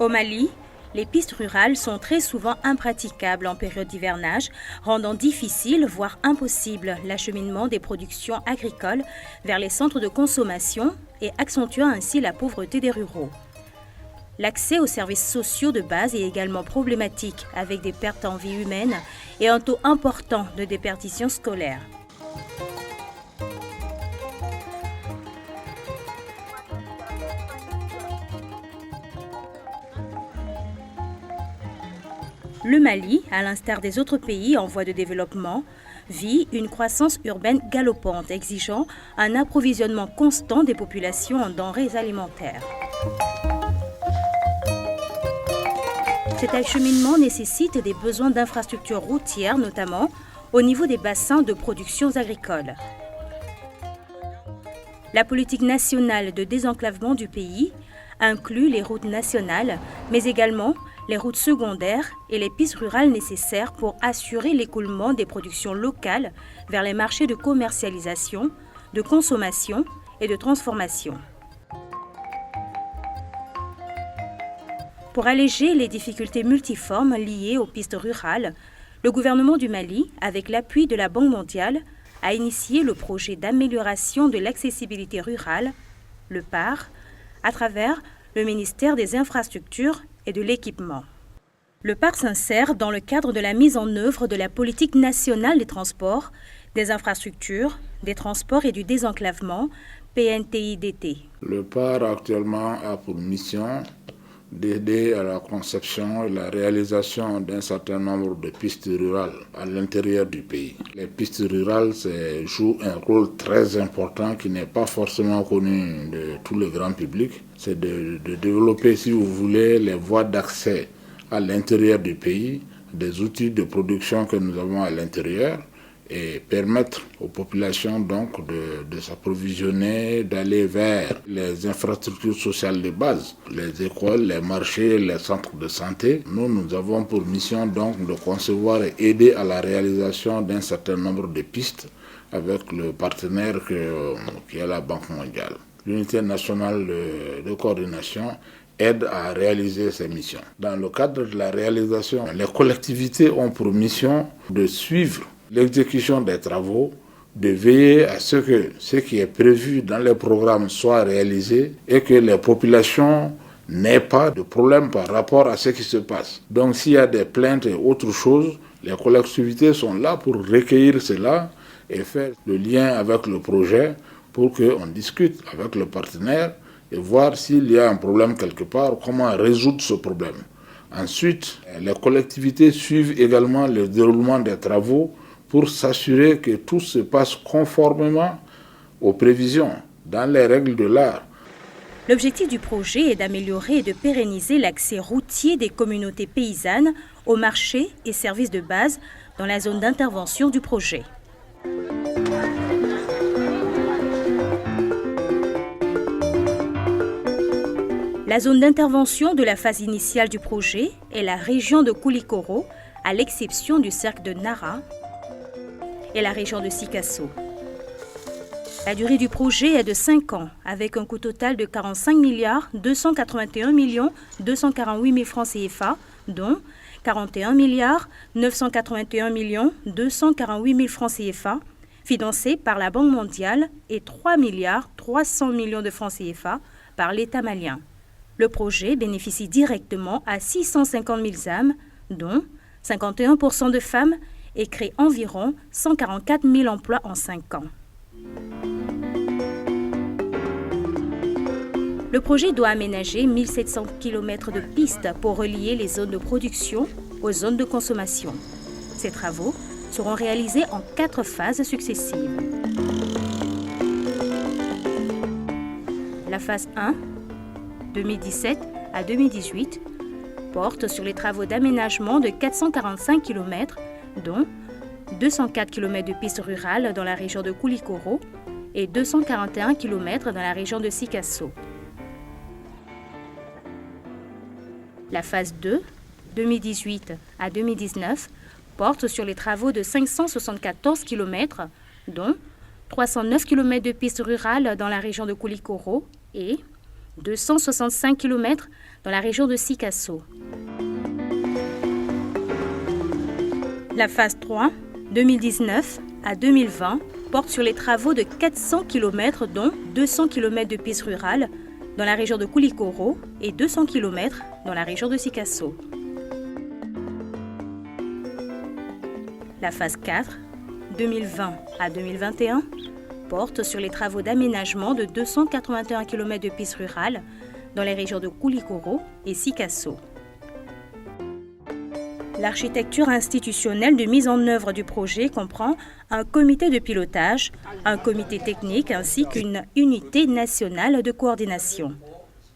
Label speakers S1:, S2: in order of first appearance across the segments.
S1: Au Mali, les pistes rurales sont très souvent impraticables en période d'hivernage, rendant difficile, voire impossible, l'acheminement des productions agricoles vers les centres de consommation et accentuant ainsi la pauvreté des ruraux. L'accès aux services sociaux de base est également problématique, avec des pertes en vie humaine et un taux important de déperdition scolaire. Le Mali, à l'instar des autres pays en voie de développement, vit une croissance urbaine galopante, exigeant un approvisionnement constant des populations en denrées alimentaires. Cet acheminement nécessite des besoins d'infrastructures routières, notamment au niveau des bassins de production agricoles. La politique nationale de désenclavement du pays inclut les routes nationales, mais également les routes secondaires et les pistes rurales nécessaires pour assurer l'écoulement des productions locales vers les marchés de commercialisation, de consommation et de transformation. Pour alléger les difficultés multiformes liées aux pistes rurales, le gouvernement du Mali, avec l'appui de la Banque mondiale, a initié le projet d'amélioration de l'accessibilité rurale, le PAR, à travers le ministère des Infrastructures et de l'Équipement. Le PAR s'insère dans le cadre de la mise en œuvre de la politique nationale des transports, des infrastructures, des transports et du désenclavement, PNTIDT.
S2: Le PAR actuellement a pour mission d'aider à la conception et la réalisation d'un certain nombre de pistes rurales à l'intérieur du pays. Les pistes rurales jouent un rôle très important qui n'est pas forcément connu de tout le grand public. C'est de développer, si vous voulez, les voies d'accès à l'intérieur du pays, des outils de production que nous avons à l'intérieur, et permettre aux populations donc de s'approvisionner, d'aller vers les infrastructures sociales de base, les écoles, les marchés, les centres de santé. Nous avons pour mission donc de concevoir et aider à la réalisation d'un certain nombre de pistes avec le partenaire qui est la Banque mondiale. L'unité nationale de coordination aide à réaliser ces missions. Dans le cadre de la réalisation, les collectivités ont pour mission de suivre l'exécution des travaux, de veiller à ce que ce qui est prévu dans les programmes soit réalisé et que les populations n'aient pas de problème par rapport à ce qui se passe. Donc s'il y a des plaintes et autre chose, les collectivités sont là pour recueillir cela et faire le lien avec le projet pour qu'on discute avec le partenaire et voir s'il y a un problème quelque part, comment résoudre ce problème. Ensuite, les collectivités suivent également le déroulement des travaux pour s'assurer que tout se passe conformément aux prévisions, dans les règles de l'art.
S1: L'objectif du projet est d'améliorer et de pérenniser l'accès routier des communautés paysannes aux marchés et services de base dans la zone d'intervention du projet. La zone d'intervention de la phase initiale du projet est la région de Koulikoro, à l'exception du cercle de Nara, et la région de Sikasso. La durée du projet est de 5 ans, avec un coût total de 45 281 248 000 francs CFA, dont 41 981 248 000 francs CFA, financés par la Banque mondiale, et 3 300 millions de francs CFA par l'État malien. Le projet bénéficie directement à 650 000 âmes, dont 51% de femmes, et crée environ 144 000 emplois en 5 ans. Le projet doit aménager 1700 km de pistes pour relier les zones de production aux zones de consommation. Ces travaux seront réalisés en 4 phases successives. La phase 1, 2017 à 2018, porte sur les travaux d'aménagement de 445 km, dont 204 km de pistes rurales dans la région de Koulikoro et 241 km dans la région de Sikasso. La phase 2, 2018 à 2019, porte sur les travaux de 574 km, dont 309 km de pistes rurales dans la région de Koulikoro et 265 km dans la région de Sikasso. La phase 3, 2019 à 2020, porte sur les travaux de 400 km, dont 200 km de pistes rurales dans la région de Koulikoro et 200 km dans la région de Sikasso. La phase 4, 2020 à 2021, porte sur les travaux d'aménagement de 281 km de pistes rurales dans les régions de Koulikoro et Sikasso. L'architecture institutionnelle de mise en œuvre du projet comprend un comité de pilotage, un comité technique ainsi qu'une unité nationale de coordination.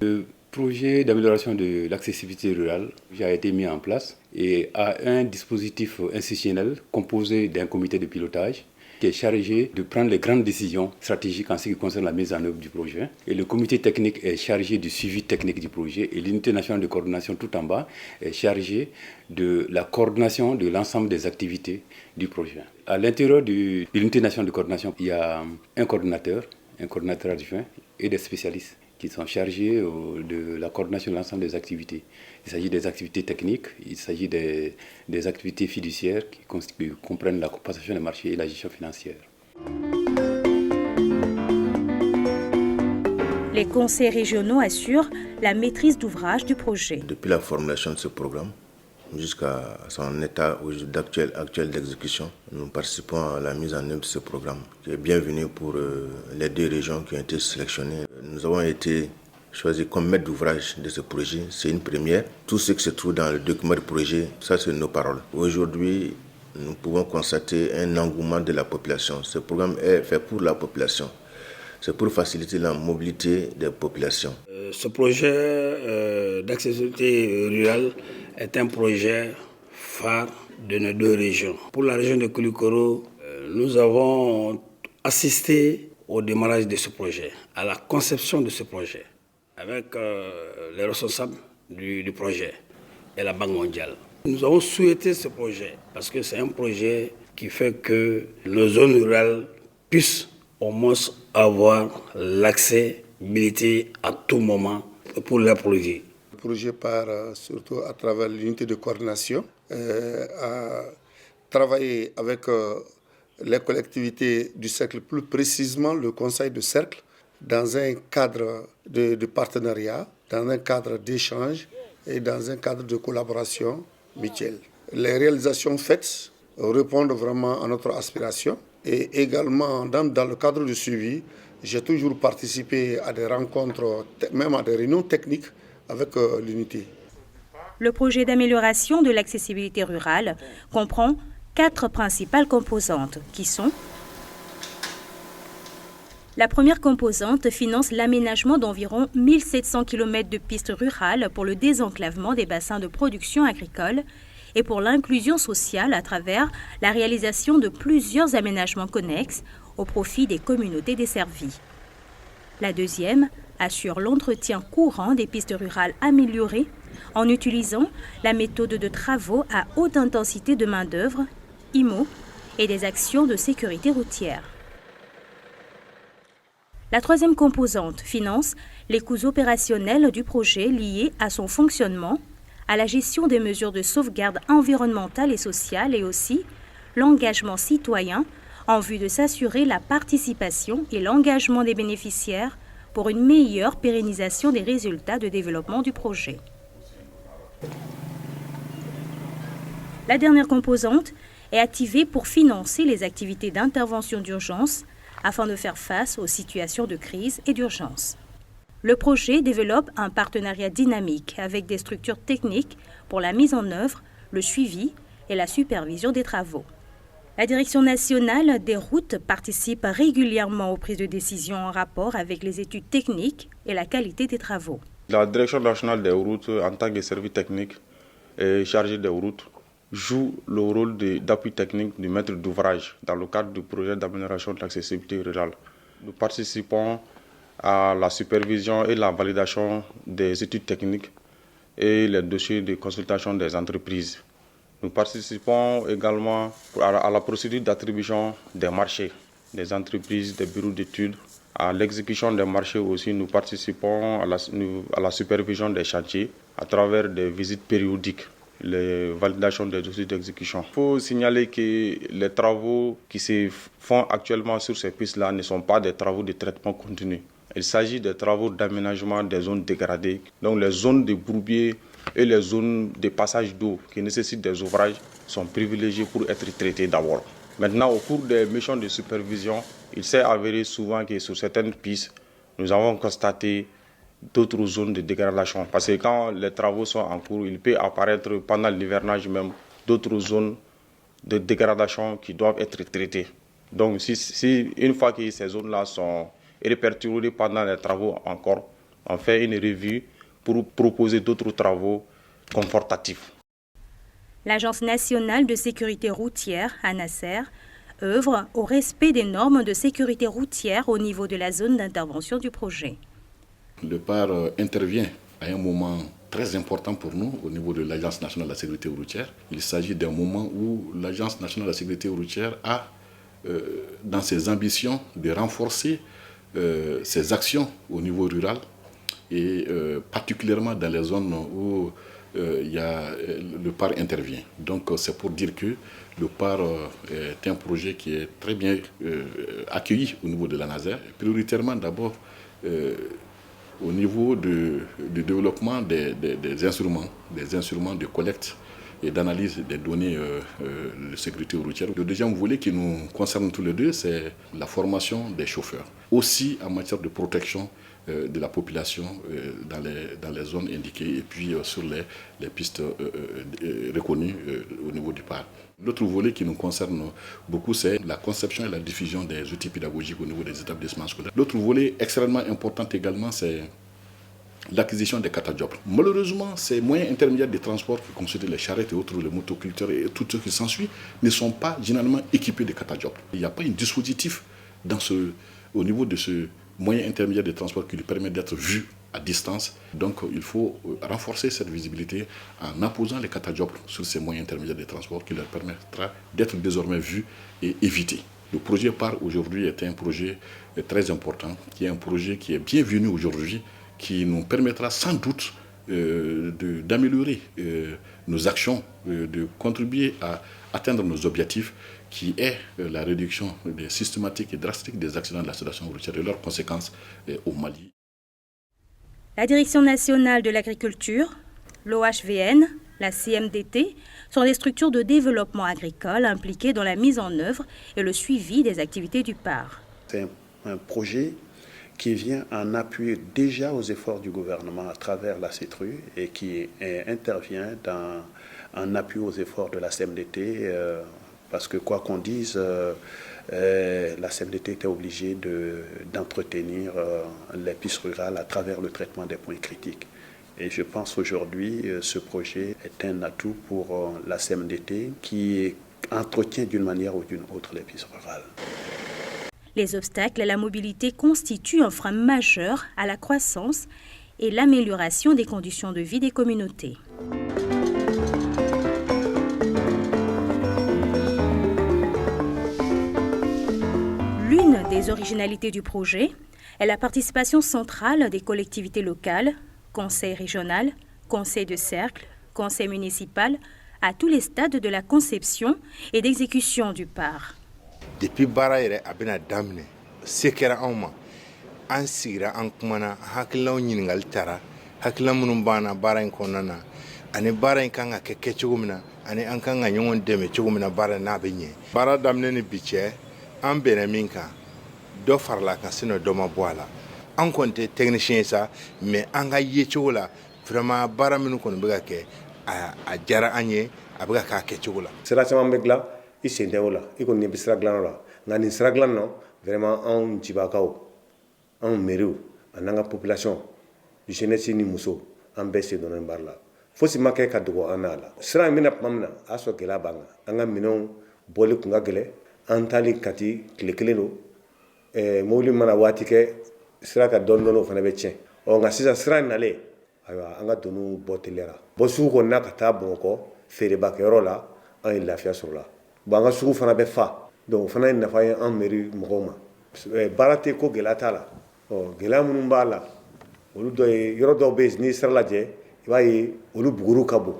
S3: Le projet d'amélioration de l'accessibilité rurale a été mis en place et a un dispositif institutionnel composé d'un comité de pilotage qui est chargé de prendre les grandes décisions stratégiques en ce qui concerne la mise en œuvre du projet. Et le comité technique est chargé du suivi technique du projet et l'unité nationale de coordination tout en bas est chargée de la coordination de l'ensemble des activités du projet. À l'intérieur de l'unité nationale de coordination, il y a un coordinateur adjoint et des spécialistes qui sont chargés de la coordination de l'ensemble des activités. Il s'agit des activités techniques, il s'agit des activités fiduciaires qui comprennent la compensation des marchés et la gestion financière.
S1: Les conseils régionaux assurent la maîtrise d'ouvrage du projet.
S4: Depuis la formulation de ce programme jusqu'à son état actuel d'exécution, nous participons à la mise en œuvre de ce programme qui est bienvenu pour les 2 régions qui ont été sélectionnées. Nous avons été choisis comme maître d'ouvrage de ce projet. C'est une première. Tout ce qui se trouve dans le document de projet, ça c'est nos paroles. Aujourd'hui, nous pouvons constater un engouement de la population. Ce programme est fait pour la population. C'est pour faciliter la mobilité des populations.
S5: Ce projet d'accessibilité rurale est un projet phare de nos 2 régions. Pour la région de Koulikoro, nous avons assisté au démarrage de ce projet, à la conception de ce projet, avec les responsables du projet et la Banque mondiale. Nous avons souhaité ce projet parce que c'est un projet qui fait que nos zones rurales puissent au moins avoir l'accessibilité à tout moment pour leurs produits.
S6: Le projet part surtout à travers l'unité de coordination, à travailler avec les collectivités du cercle, plus précisément le conseil de cercle, dans un cadre de partenariat, dans un cadre d'échange et dans un cadre de collaboration mutuelle. Les réalisations faites répondent vraiment à notre aspiration et également dans le cadre du suivi, j'ai toujours participé à des rencontres, même à des réunions techniques avec l'unité.
S1: Le projet d'amélioration de l'accessibilité rurale comprend 4 principales composantes qui sont: la première composante finance l'aménagement d'environ 1700 km de pistes rurales pour le désenclavement des bassins de production agricole et pour l'inclusion sociale à travers la réalisation de plusieurs aménagements connexes au profit des communautés desservies. La deuxième assure l'entretien courant des pistes rurales améliorées en utilisant la méthode de travaux à haute intensité de main-d'œuvre, IMO, et des actions de sécurité routière. La troisième composante finance les coûts opérationnels du projet liés à son fonctionnement, à la gestion des mesures de sauvegarde environnementale et sociale et aussi l'engagement citoyen en vue de s'assurer la participation et l'engagement des bénéficiaires pour une meilleure pérennisation des résultats de développement du projet. La dernière composante est activée pour financer les activités d'intervention d'urgence afin de faire face aux situations de crise et d'urgence. Le projet développe un partenariat dynamique avec des structures techniques pour la mise en œuvre, le suivi et la supervision des travaux. La Direction nationale des routes participe régulièrement aux prises de décision en rapport avec les études techniques et la qualité des travaux.
S7: La Direction nationale des routes, en tant que service technique et chargé des routes, joue le rôle d'appui technique du maître d'ouvrage dans le cadre du projet d'amélioration de l'accessibilité rurale. Nous participons à la supervision et la validation des études techniques et les dossiers de consultation des entreprises. Nous participons également à la procédure d'attribution des marchés des entreprises, des bureaux d'études À l'exécution des marchés aussi, nous participons à la supervision des chantiers à travers des visites périodiques, les validations des dossiers d'exécution. Il faut signaler que les travaux qui se font actuellement sur ces pistes-là ne sont pas des travaux de traitement continu. Il s'agit des travaux d'aménagement des zones dégradées, donc les zones de bourbiers et les zones de passage d'eau qui nécessitent des ouvrages sont privilégiées pour être traitées d'abord. Maintenant, au cours des missions de supervision, il s'est avéré souvent que sur certaines pistes, nous avons constaté d'autres zones de dégradation. Parce que quand les travaux sont en cours, il peut apparaître pendant l'hivernage même d'autres zones de dégradation qui doivent être traitées. Donc, si une fois que ces zones-là sont répertoriées pendant les travaux encore, on fait une revue pour proposer d'autres travaux confortatifs.
S1: L'Agence nationale de sécurité routière, ANASER, œuvre au respect des normes de sécurité routière au niveau de la zone d'intervention du projet.
S8: Le PAR intervient à un moment très important pour nous au niveau de l'Agence nationale de la sécurité routière. Il s'agit d'un moment où l'Agence nationale de la sécurité routière a, dans ses ambitions, de renforcer ses actions au niveau rural et particulièrement dans les zones où le PAR intervient. Donc c'est pour dire que le PAR est un projet qui est très bien accueilli au niveau de l'ANASER, prioritairement d'abord au niveau du développement des instruments de collecte et d'analyse des données de sécurité routière. Le deuxième volet qui nous concerne tous les deux, c'est la formation des chauffeurs. Aussi en matière de protection de la population dans les zones indiquées et puis sur les pistes reconnues au niveau du PAR. L'autre volet qui nous concerne beaucoup, c'est la conception et la diffusion des outils pédagogiques au niveau des établissements scolaires. L'autre volet extrêmement important également, c'est l'acquisition des catadioptres. Malheureusement, ces moyens intermédiaires de transport qui constituent les charrettes et autres, les motoculteurs et tout ce qui s'ensuit, ne sont pas généralement équipés de catadioptres. Il n'y a pas un dispositif au niveau de ce moyen intermédiaire de transport qui lui permet d'être vu à distance. Donc il faut renforcer cette visibilité en apposant les catadioptres sur ces moyens intermédiaires de transport qui leur permettra d'être désormais vus et évités. Le projet PAR aujourd'hui est un projet très important, qui est un projet qui est bienvenu aujourd'hui, qui nous permettra sans doute d'améliorer nos actions, de contribuer à atteindre nos objectifs, qui est la réduction systématique et drastique des accidents de la circulation routière et leurs conséquences au Mali.
S1: La Direction nationale de l'agriculture, l'OHVN, la CMDT sont des structures de développement agricole impliquées dans la mise en œuvre et le suivi des activités du PAR.
S9: C'est un projet qui vient en appui déjà aux efforts du gouvernement à travers la CETRU et qui intervient en appui aux efforts de la CMDT parce que quoi qu'on dise, la CMDT était obligée d'entretenir les pistes rurales à travers le traitement des points critiques. Et je pense aujourd'hui ce projet est un atout pour la CMDT qui entretient d'une manière ou d'une autre les pistes rurales.
S1: Les obstacles à la mobilité constituent un frein majeur à la croissance et l'amélioration des conditions de vie des communautés. L'une des originalités du projet est la participation centrale des collectivités locales, conseil régional, conseil de cercle, conseil municipal, à tous les stades de la conception et d'exécution du PAR.
S10: Depuis baara yɛrɛ a bɛna daminɛ se kɛra anw ma an sigira an kumana hakilinaw ɲiningali tara hakilina minnu banna baara in kɔnɔna na ani baara in kan ka kɛ kɛcogo min na ani an kan ka ɲɔgɔn dɛmɛ cogo min na baara n'a bɛ ɲɛ baara daminɛ ni bi cɛ an bɛnna min kan dɔ farala kan sinɔ dɔ ma bɔ a la an kɔni tɛ technicien ye sa mais an ka ye cogo la vraiment baara minnu kɔni bɛ ka kɛ a diyara an ye a bɛ ka kɛ kɛcogo la
S11: sira caman bɛ dilan i sen tɛ o la i kɔni bɛ sira dilan la nka nin sira dilan na vraiment anw cibakaw anw mairies a n'an ka population jeunesse ni muso an bɛɛ sen donna nin baara la fosi ma kɛ ka dogo an n'a la sira in bɛna tuma min na a y'a sɔrɔ gɛlɛya b'an kan an ka minɛnw bɔli kun ka gɛlɛn an taali Kati tile kelen don mobili mana waati kɛ sira ka dɔɔni dɔɔni o fana bɛ tiɲɛ nka sisan sira in nalen ayiwa an ka doniw bɔ teliyara bɔ sugu kɔnɔna ka taa Bamakɔ feerebakɛyɔrɔ la an ye lafiya sɔrɔ la bon an ka sugu fana bɛ fa donc o fana ye nafa ye an mairie mɔgɔw ma baara tɛ ko gɛlɛya t'a la gɛlɛya minnu b'a la olu dɔ ye yɔrɔ dɔw bɛ yen n'i sera lajɛ i b'a ye olu buguru ka bon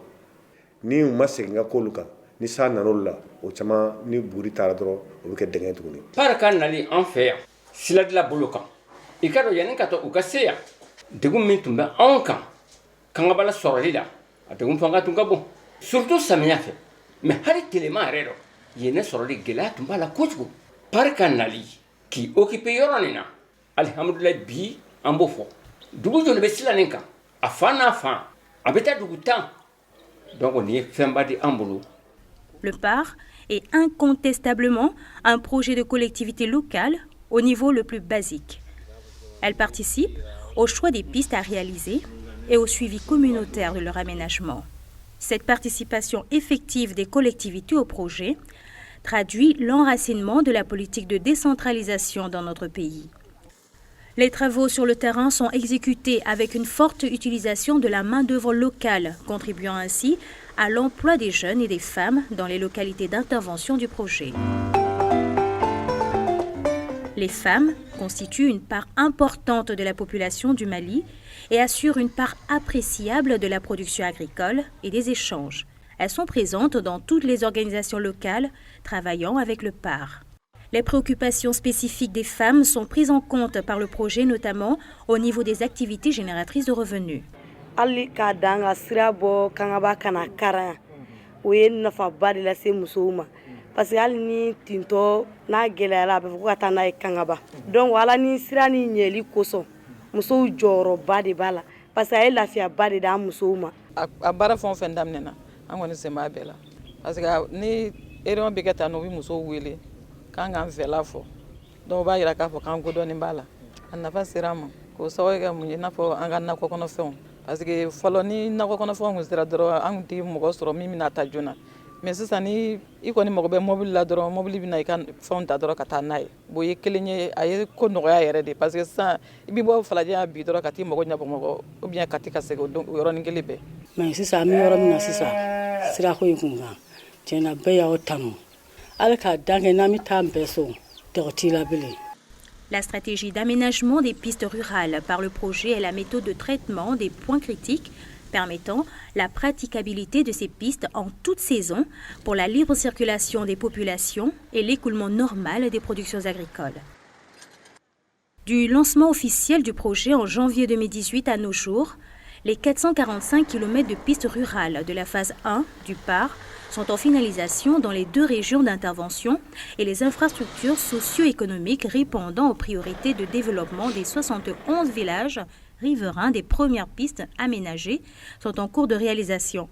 S11: ni u ma segin ka k'olu kan ni san nan'olu la o caman ni buguri taara dɔrɔn o bɛ kɛ dɛngɛ tuguni.
S12: Baara ka nali an fɛ yan siladila bolo kan i ka dɔn yanni ka to u ka se yan degun min tun bɛ anw kan kangabala sɔrɔli la a degun fanga tun ka bon surtout samiya fɛ mais hali tilema yɛrɛ dɔ yen ne sɔrɔli gɛlɛya tun b'a la kojugu baara ka nali k'i occuper yɔrɔ nin na alihamudulilayi bi an b'o fɔ dugu joli bɛ sila nin kan a fan n'a fan a bɛ taa dugu 10 donc nin ye fɛnba di an bolo.
S1: Le PAR est incontestablement un projet de collectivité locale au niveau le plus basique. Elle participe au choix des pistes à réaliser et au suivi communautaire de leur aménagement. Cette participation effective des collectivités au projet traduit l'enracinement de la politique de décentralisation dans notre pays. Les travaux sur le terrain sont exécutés avec une forte utilisation de la main-d'œuvre locale, contribuant ainsi à l'emploi des jeunes et des femmes dans les localités d'intervention du projet. Les femmes constituent une part importante de la population du Mali et assurent une part appréciable de la production agricole et des échanges. Elles sont présentes dans toutes les organisations locales travaillant avec le PAR. Les préoccupations spécifiques des femmes sont prises en compte par le projet, notamment au niveau des activités génératrices de revenus.
S13: Ali ka danga sira bɔ kangaba kana karan o ye nafaba de lase musow ma parce que hali ni tintɔ n'a gɛlɛyara a bɛ fɔ ko ka taa n'a ye kangaba donc ala ni sira ni ɲɛli kosɔn musow jɔyɔrɔba de b'a la parce que a ye lafiyaba de d'an musow ma.
S14: a baara fɛn o fɛn daminɛna an kɔni sen b'a bɛɛ la parce que ni réunion bɛ kɛ tan n'u bɛ musow wele k'an k'an fɛla fɔ donc o b'a yira k'a fɔ k'an kodɔnnin b'a la a nafa sera an ma k'o sababu kɛ mun ye i n'a fɔ an ka nakɔ kɔnɔfɛnw. Parce que fɔlɔ ni nakɔ kɔnɔfɛnw kun sera dɔrɔn an kun tɛ mɔgɔ sɔrɔ min bɛna ta joona mais sisan ni i kɔni mago bɛ mobili la dɔrɔn mobili bɛna i ka fɛnw ta dɔrɔn ka taa n'a ye bon ye kelen ye a ye ko nɔgɔya yɛrɛ de parce que sisan i bɛ bɔ falajɛ bi dɔrɔn ka t'i mago ɲɛ Bamakɔ ou bien ka t'i ka segin o yɔrɔnin kelen bɛɛ.
S15: mais sisan an bɛ yɔrɔ min na sisan sirako in kun kan tiɲɛna bɛɛ y'aw tanu hali k'a dan kɛ n'an bɛ taa an bɛɛ so tɔgɔ t'i la bilen.
S1: La stratégie d'aménagement des pistes rurales par le projet est la méthode de traitement des points critiques permettant la praticabilité de ces pistes en toute saison pour la libre circulation des populations et l'écoulement normal des productions agricoles. Du lancement officiel du projet en janvier 2018 à nos jours, les 445 km de pistes rurales de la phase 1 du PAR sont en finalisation dans les 2 régions d'intervention et les infrastructures socio-économiques répondant aux priorités de développement des 71 villages riverains des premières pistes aménagées sont en cours de réalisation.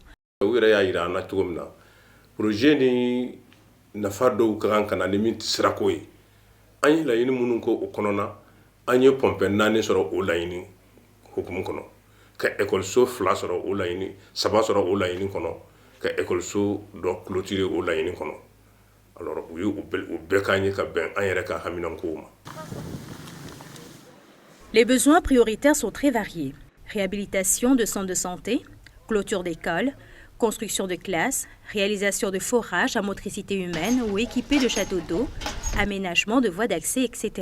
S16: Projet ni nafa dɔw ka kan ka na ni min tɛ sirako ye an ye laɲini minnu kɛ o kɔnɔ na an ye pɔnpɛ 4 sɔrɔ o laɲini hukumu kɔnɔ ka ekɔliso 2 sɔrɔ o laɲini 3 sɔrɔ o laɲini kɔnɔ ka ekɔliso dɔ clôturer o laɲini kɔnɔ alors u ye o bɛɛ k'an ye ka bɛn an yɛrɛ ka haminankow ma.
S1: Les besoins prioritaires sont très variés. Réhabilitation de centres de santé, clôture d'écoles, construction de classes, réalisation de forages à motricité humaine ou équipés de châteaux d'eau, aménagement de voies d'accès, etc.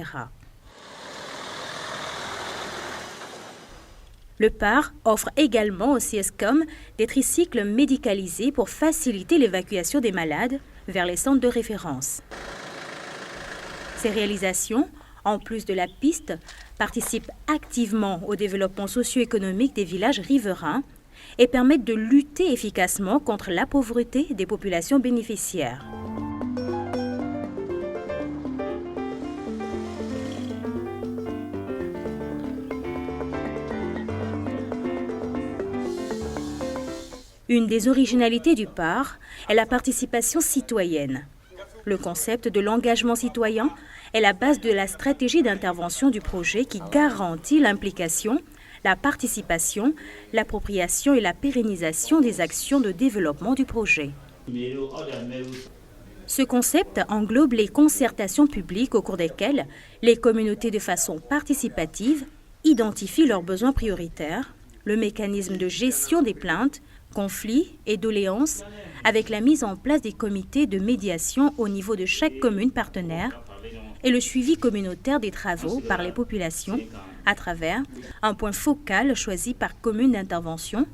S1: Le PAR offre également au CSCOM des tricycles médicalisés pour faciliter l'évacuation des malades vers les centres de référence. Ces réalisations, en plus de la piste, participent activement au développement socio-économique des villages riverains et permettent de lutter efficacement contre la pauvreté des populations bénéficiaires. Une des originalités du PAR est la participation citoyenne. Le concept de l'engagement citoyen est la base de la stratégie d'intervention du projet qui garantit l'implication, la participation, l'appropriation et la pérennisation des actions de développement du projet. Ce concept englobe les concertations publiques au cours desquelles les communautés de façon participative identifient leurs besoins prioritaires, le mécanisme de gestion des plaintes, conflits et doléances avec la mise en place des comités de médiation au niveau de chaque commune partenaire, et le suivi communautaire des travaux par les populations à travers un point focal choisi par commune d'intervention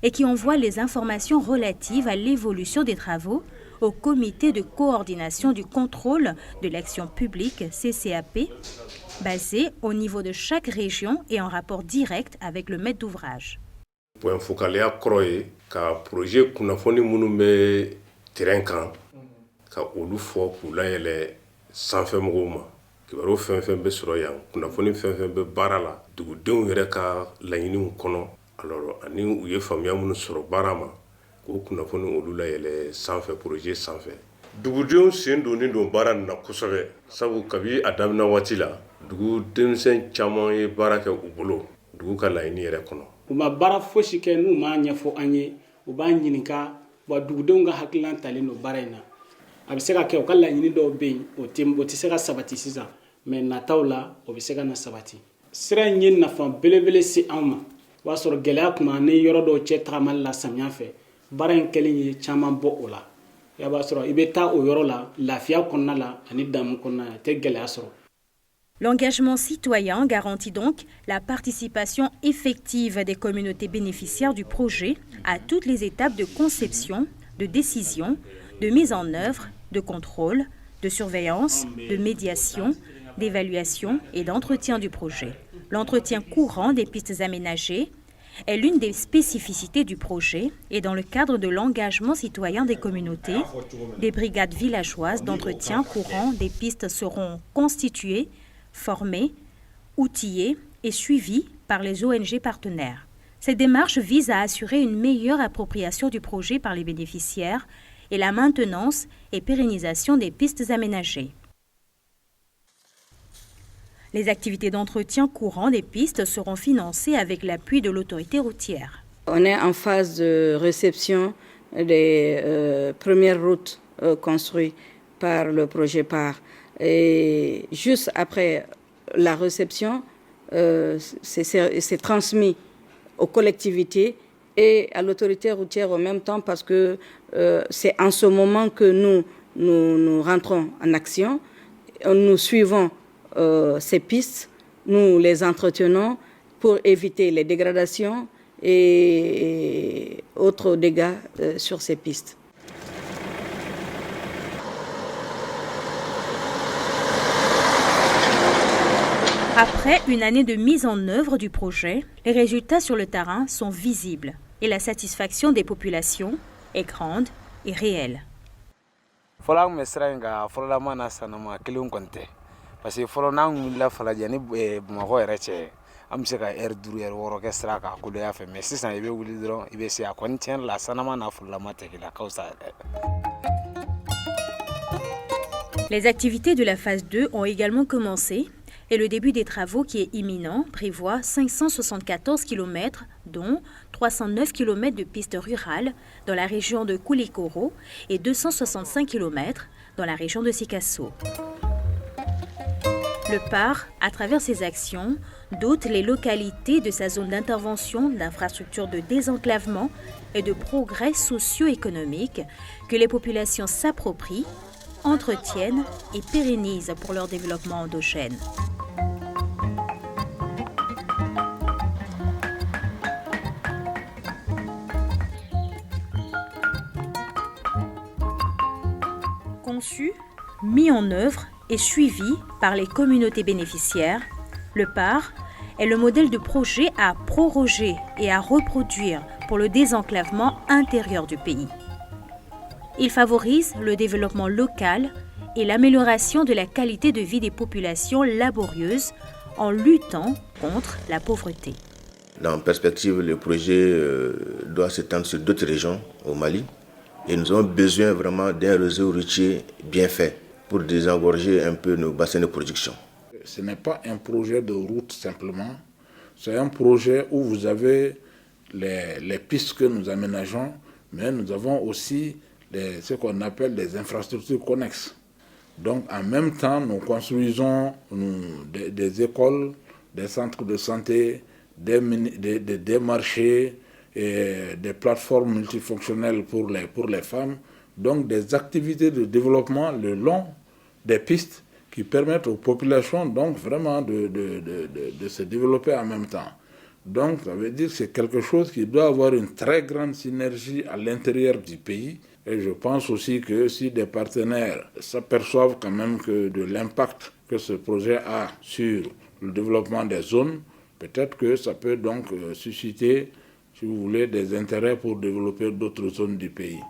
S1: et qui envoie les informations relatives à l'évolution des travaux au comité de coordination du contrôle de l'action publique CCAP, basé au niveau de chaque région et en rapport direct avec le maître d'ouvrage.
S16: Point focal ya kroye ka projet kunafoni munu be terrain kan ka olu fo kula yele sanfɛ mɔgɔw ma kibaru fɛn fɛn bɛ sɔrɔ yan kunnafoni fɛn fɛn bɛ baara la dugudenw yɛrɛ ka laɲiniw kɔnɔ alors ani u ye faamuya minnu sɔrɔ baara ma k'o kunnafoni olu la yɛlɛ sanfɛ projet sanfɛ dugudenw sen donnen don baara nin na kosɛbɛ sabu kabi a daminɛ waati la dugu denmisɛn caman ye baara kɛ u bolo dugu ka laɲini yɛrɛ kɔnɔ
S17: u ma baara fosi kɛ n'u m'a ɲɛfɔ an ye u b'a ɲininka wa dugudenw ka hakilina talen don baara in na a bɛ se ka kɛ u ka laɲini dɔw bɛ yen o tɛ se ka sabati sisan mais nataw la o bɛ se ka na sabati sira in ye nafa belebele se anw ma o b'a sɔrɔ gɛlɛya tuma ni yɔrɔ dɔw cɛ tagamali la samiya fɛ baara in kɛlen ye caman bɔ o la i b'a sɔrɔ i bɛ taa o yɔrɔ la lafiya kɔnɔna la ani damu kɔnɔna la tɛ gɛlɛya sɔrɔ.
S1: L'engagement citoyen garantit donc la participation effective des communautés bénéficiaires du projet à toutes les étapes de conception, de décision, de mise en œuvre, de contrôle, de surveillance, de médiation, d'évaluation et d'entretien du projet. L'entretien courant des pistes aménagées est l'une des spécificités du projet et dans le cadre de l'engagement citoyen des communautés, des brigades villageoises d'entretien courant des pistes seront constituées, formées, outillées et suivies par les ONG partenaires. Cette démarche vise à assurer une meilleure appropriation du projet par les bénéficiaires et la maintenance et pérennisation des pistes aménagées. Les activités d'entretien courant des pistes seront financées avec l'appui de l'autorité routière.
S18: On est en phase de réception des premières routes construites par le projet PAR. Et juste après la réception, c'est transmis aux collectivités et à l'autorité routière en même temps parce que c'est en ce moment que nous rentrons en action. Nous suivons ces pistes, nous les entretenons pour éviter les dégradations et autres dégâts sur ces pistes.
S1: Après une année de mise en œuvre du projet, les résultats sur le terrain sont visibles et la satisfaction des populations est grande et réelle.
S19: Parce que fɔlɔ n'an wulila Falaja ni Bamakɔ yɛrɛ cɛ an bɛ se ka heure 5 heure 6 kɛ sira kan kuloya fɛ mais sisan i bɛ wuli dɔrɔn i bɛ se a kɔni tiɲɛ la sanama n'a furulama tɛ kelen a ka fisa yɛrɛ.
S1: Les activités de la phase 2 ont également commencé et le début des travaux qui est imminent prévoit 574 km dont 309 km de pistes rurales dans la région de Koulikoro et 265 km dans la région de Sikasso. Le PAR, à travers ses actions, dote les localités de sa zone d'intervention d'infrastructures de désenclavement et de progrès socio-économiques que les populations s'approprient, entretiennent et pérennisent pour leur développement endogène. Conçu, mis en œuvre et suivi par les communautés bénéficiaires, le PAR est le modèle de projet à proroger et à reproduire pour le désenclavement intérieur du pays. Il favorise le développement local et l'amélioration de la qualité de vie des populations laborieuses en luttant contre la pauvreté.
S4: Dans perspective, le projet doit s'étendre sur d'autres régions au Mali et nous avons besoin vraiment d'un réseau routier bien fait pour désengorger un peu nos bassins de production.
S2: Ce n'est pas un projet de route simplement, c'est un projet où vous avez les pistes que nous aménageons, mais nous avons aussi ce qu'on appelle des infrastructures connexes. Donc en même temps, nous construisons des écoles, des centres de santé, des marchés, et des plateformes multifonctionnelles pour les femmes, donc des activités de développement le long des pistes qui permettent aux populations donc vraiment de se développer en même temps. Donc ça veut dire que c'est quelque chose qui doit avoir une très grande synergie à l'intérieur du pays. Et je pense aussi que si des partenaires s'aperçoivent quand même que de l'impact que ce projet a sur le développement des zones, peut-être que ça peut donc susciter, si vous voulez, des intérêts pour développer d'autres zones du pays.